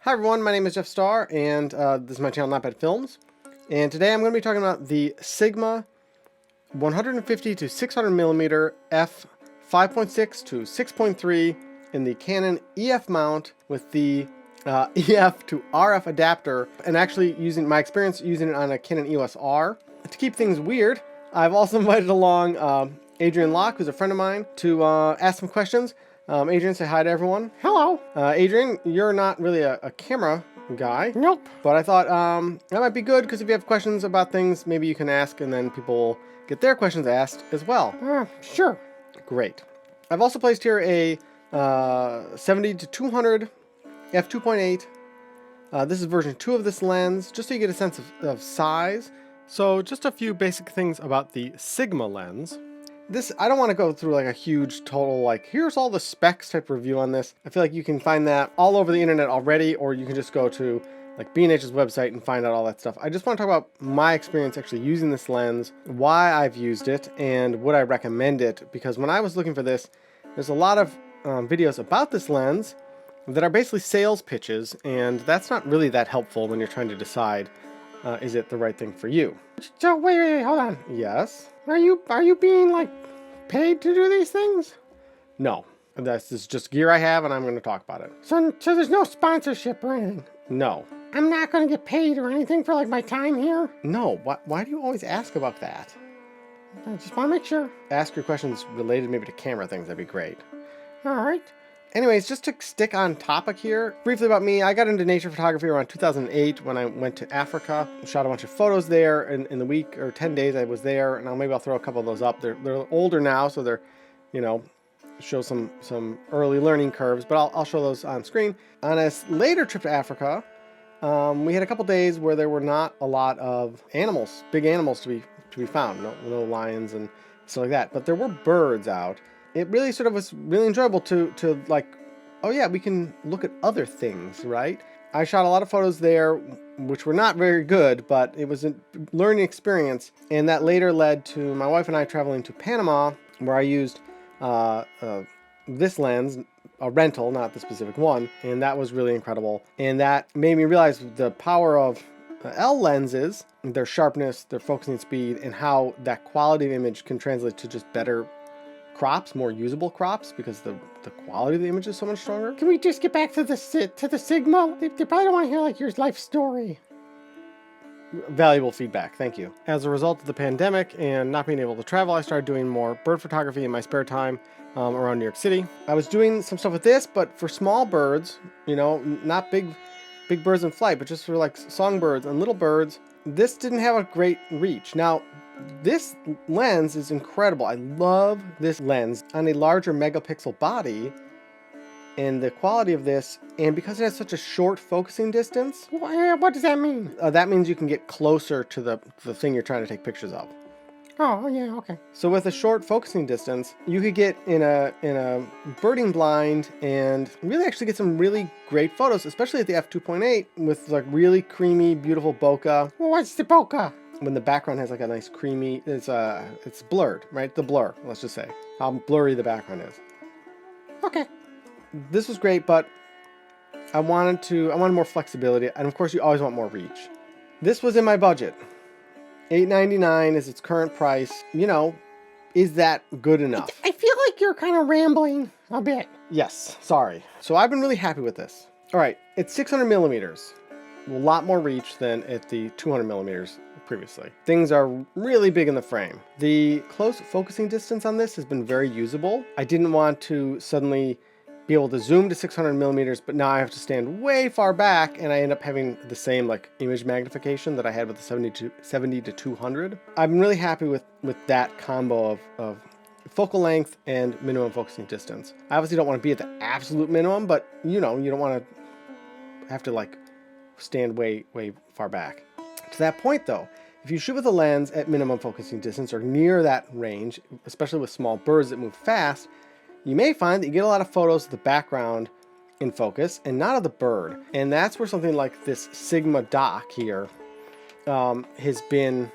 Hi everyone, my name is Jeff Starr, and this is my channel Not Bad Films. And today I'm going to be talking about the Sigma 150 to 600 millimeter f 5.6 to 6.3 in the Canon EF mount with the EF to RF adapter, and actually using my experience using it on a Canon EOS R. To keep things weird, I've also invited along Adrian Locke, who's a friend of mine, to ask some questions. Adrian, say hi to everyone. Hello. Adrian, you're not really a camera guy. Nope. But I thought that might be good, because if you have questions about things, maybe you can ask, and then people will get their questions asked as well. Sure. Great. I've also placed here a 70 to 200 f2.8. This is version 2 of this lens, just so you get a sense of size. So just a few basic things about the Sigma lens. I don't want to go through like a huge total, like, here's all the specs type review on this. I feel like you can find that all over the internet already, or you can just go to like B&H's website and find out all that stuff. I just want to talk about my experience actually using this lens, why I've used it, and would I recommend it, because when I was looking for this, there's a lot of videos about this lens that are basically sales pitches, and that's not really that helpful when you're trying to decide is it the right thing for you. So wait, hold on. Yes? Are you being like paid to do these things? No. This is just gear I have, and I'm going to talk about it. So there's no sponsorship or anything? No. I'm not going to get paid or anything for like my time here? No. Why do you always ask about that? I just want to make sure. Ask your questions related maybe to camera things. That'd be great. All right. Anyways, just to stick on topic here, briefly about me, I got into nature photography around 2008 when I went to Africa. Shot a bunch of photos there in the week or 10 days I was there, and maybe I'll throw a couple of those up. They're older now, so they're, show some early learning curves, but I'll show those on screen. On a later trip to Africa, we had a couple days where there were not a lot of animals, big animals to be found, no lions and stuff like that, but there were birds out. It really sort of was really enjoyable to like, oh yeah, we can look at other things, right? I shot a lot of photos there, which were not very good, but it was a learning experience. And that later led to my wife and I traveling to Panama, where I used this lens, a rental, not the specific one. And that was really incredible. And that made me realize the power of L lenses, their sharpness, their focusing speed, and how that quality of image can translate to just better crops, more usable crops, because the quality of the image is so much stronger. Can we just get back to the Sigma? They probably don't want to hear like your life story. Valuable feedback, thank you. As a result of the pandemic and not being able to travel, I started doing more bird photography in my spare time around New York City. I was doing some stuff with this, but for small birds, not big birds in flight, but just for like songbirds and little birds. This didn't have a great reach. Now, this lens is incredible. I love this lens on a larger megapixel body, and the quality of this, and because it has such a short focusing distance. What does that mean? That means you can get closer to the thing you're trying to take pictures of. Oh, yeah, okay. So with a short focusing distance, you could get in a birding blind and really actually get some really great photos, especially at the f2.8 with like really creamy, beautiful bokeh. What's the bokeh? When the background has like a nice creamy, it's blurred, right? The blur, let's just say. How blurry the background is. Okay. This was great, but I wanted more flexibility, and of course you always want more reach. This was in my budget. $8.99 is its current price. Is that good enough? I feel like you're kind of rambling a bit. Yes, sorry. So I've been really happy with this. All right, it's 600 millimeters. A lot more reach than at the 200 millimeters previously. Things are really big in the frame. The close focusing distance on this has been very usable. I didn't want to suddenly be able to zoom to 600 millimeters, but now I have to stand way far back, and I end up having the same like image magnification that I had with the 70 to 200. I've been really happy with that combo of focal length and minimum focusing distance. I obviously don't want to be at the absolute minimum, but you don't want to have to like stand way far back. To that point though, if you shoot with a lens at minimum focusing distance or near that range, especially with small birds that move fast, you may find that you get a lot of photos of the background in focus and not of the bird. And that's where something like this Sigma dock here has been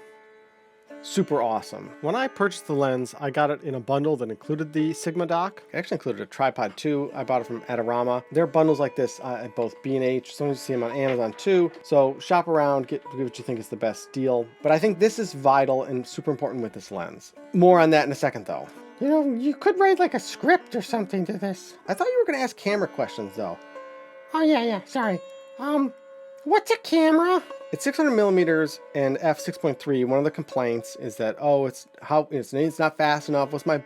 super awesome. When I purchased the lens, I got it in a bundle that included the Sigma dock. It actually included a tripod too. I bought it from Adorama. There are bundles like this at both B&H. Sometimes you see them on Amazon too. So shop around, get what you think is the best deal. But I think this is vital and super important with this lens. More on that in a second though. You know, you could write like a script or something to this. I thought you were going to ask camera questions though. Oh, yeah, sorry. What's a camera? It's 600 millimeters and f6.3. One of the complaints is that, oh, it's not fast enough. What's my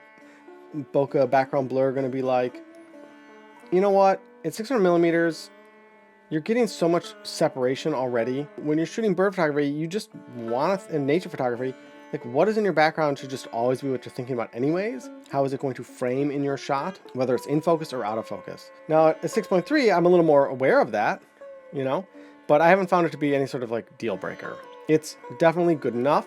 bokeh background blur going to be like? You know what? It's 600 millimeters. You're getting so much separation already. When you're shooting bird photography, you just want to, in nature photography, like what is in your background should just always be what you're thinking about anyways. How is it going to frame in your shot, whether it's in focus or out of focus? Now at 6.3, I'm a little more aware of that, you know, but I haven't found it to be any sort of like deal breaker. It's definitely good enough.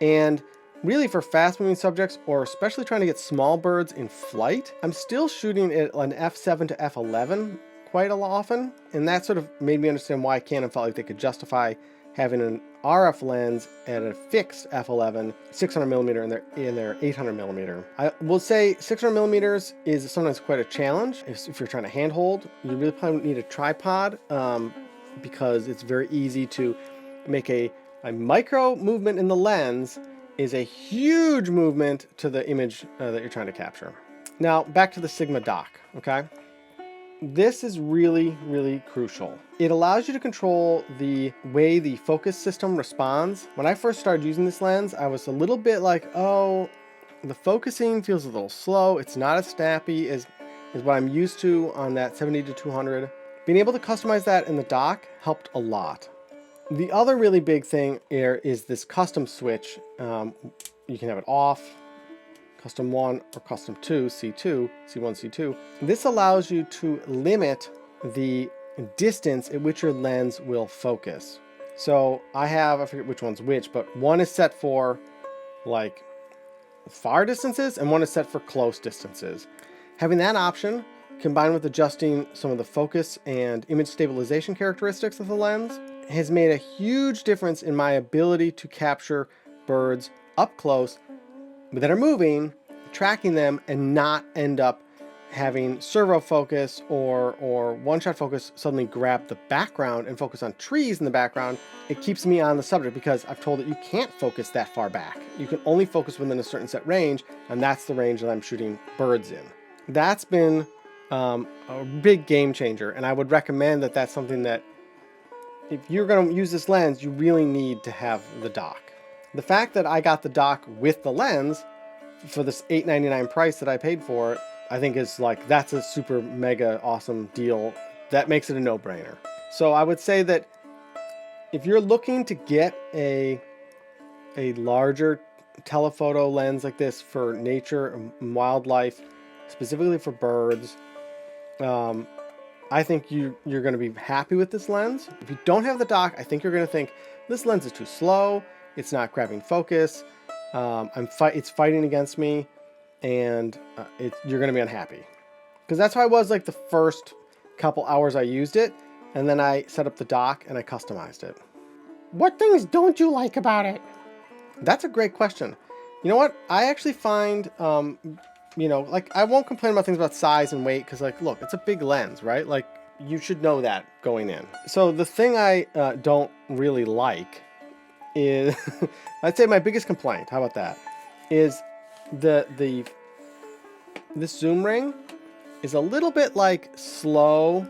And really for fast moving subjects, or especially trying to get small birds in flight, I'm still shooting at an f7 to f11 quite often. And that sort of made me understand why Canon felt like they could justify having an RF lens at a fixed f11, 600 millimeter in their 800 millimeter. I will say 600 millimeters is sometimes quite a challenge. If you're trying to handhold, you really probably need a tripod because it's very easy to make a micro movement in the lens is a huge movement to the image that you're trying to capture. Now back to the Sigma dock, okay? This is really, really crucial. It allows you to control the way the focus system responds. When I first started using this lens, I was a little bit like, oh, the focusing feels a little slow. It's not as snappy as what I'm used to on that 70 to 200. Being able to customize that in the dock helped a lot. The other really big thing here is this custom switch. You can have it off, custom 1 or custom 2, C2, C1, C2. This allows you to limit the distance at which your lens will focus. So I forget which one's which, but one is set for like far distances and one is set for close distances. Having that option combined with adjusting some of the focus and image stabilization characteristics of the lens has made a huge difference in my ability to capture birds up close that are moving, tracking them, and not end up having servo focus or one-shot focus suddenly grab the background and focus on trees in the background. It keeps me on the subject because I've told it you can't focus that far back. You can only focus within a certain set range, and that's the range that I'm shooting birds in. That's been a big game changer, and I would recommend that that's something that if you're going to use this lens, you really need to have the dock. The fact that I got the dock with the lens for this $8.99 price that I paid for it, I think is like, that's a super mega awesome deal. That makes it a no-brainer. So I would say that if you're looking to get a larger telephoto lens like this for nature and wildlife, specifically for birds, I think you're going to be happy with this lens. If you don't have the dock, I think you're going to think this lens is too slow. It's not grabbing focus. It's fighting against me, and you're going to be unhappy. Because that's how I was like the first couple hours I used it, and then I set up the dock and I customized it. What things don't you like about it? That's a great question. You know what? I actually find, like I won't complain about things about size and weight because, like, look, it's a big lens, right? Like, you should know that going in. So the thing I don't really like is, I'd say my biggest complaint, how about that, is this zoom ring is a little bit like slow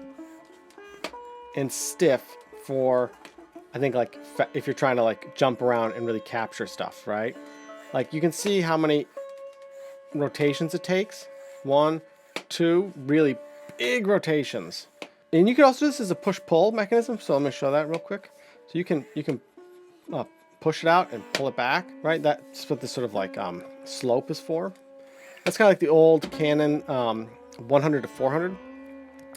and stiff for, I think, like if you're trying to like jump around and really capture stuff, right? Like you can see how many rotations it takes. 1, 2, really big rotations. And you can also do this as a push-pull mechanism. So let me show that real quick. So you can push it out and pull it back, right? That's what this sort of like slope is for. That's kind of like the old Canon 100 to 400.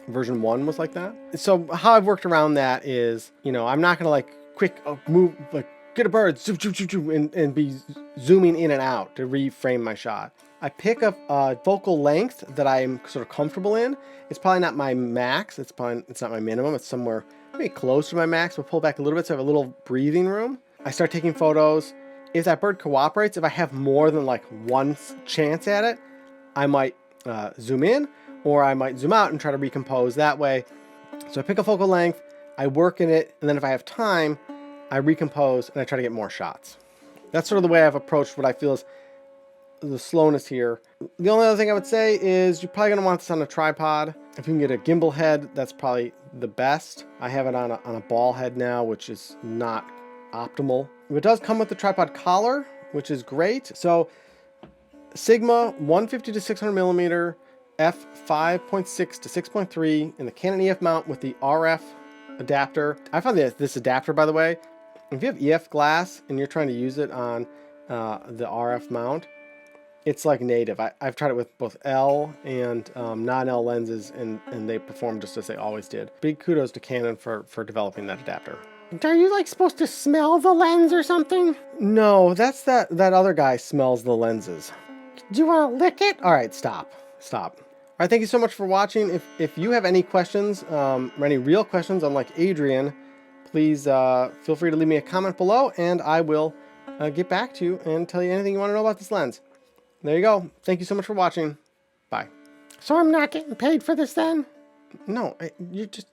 Version 1 was like that. So how I've worked around that is, I'm not gonna like quick move, like get a bird, zoom, zoom, zoom, zoom, and be zooming in and out to reframe my shot. I pick up a focal length that I'm sort of comfortable in. It's probably not my max. It's not my minimum. It's somewhere maybe close to my max. We'll pull back a little bit so I have a little breathing room. I start taking photos, if that bird cooperates, if I have more than like one chance at it, I might zoom in, or I might zoom out and try to recompose that way. So I pick a focal length, I work in it, and then if I have time, I recompose and I try to get more shots. That's sort of the way I've approached what I feel is the slowness here. The only other thing I would say is you're probably going to want this on a tripod. If you can get a gimbal head, that's probably the best. I have it on a ball head now, which is not optimal. It does come with the tripod collar, which is great. So Sigma 150 to 600 millimeter, f 5.6 to 6.3 in the Canon EF mount with the RF adapter. I found this adapter, by the way, if you have EF glass and you're trying to use it on the RF mount, it's like native. I've tried it with both L and non-L lenses, and they perform just as they always did. Big kudos to Canon for developing that adapter. Are you like supposed to smell the lens or something? No, that's that other guy smells the lenses. Do you want to lick it? All right, stop. All right, thank you so much for watching. If you have any questions, or any real questions, unlike Adrian, please feel free to leave me a comment below, and I will get back to you and tell you anything you want to know about this lens. There you go. Thank you so much for watching. Bye. So I'm not getting paid for this then? No, you just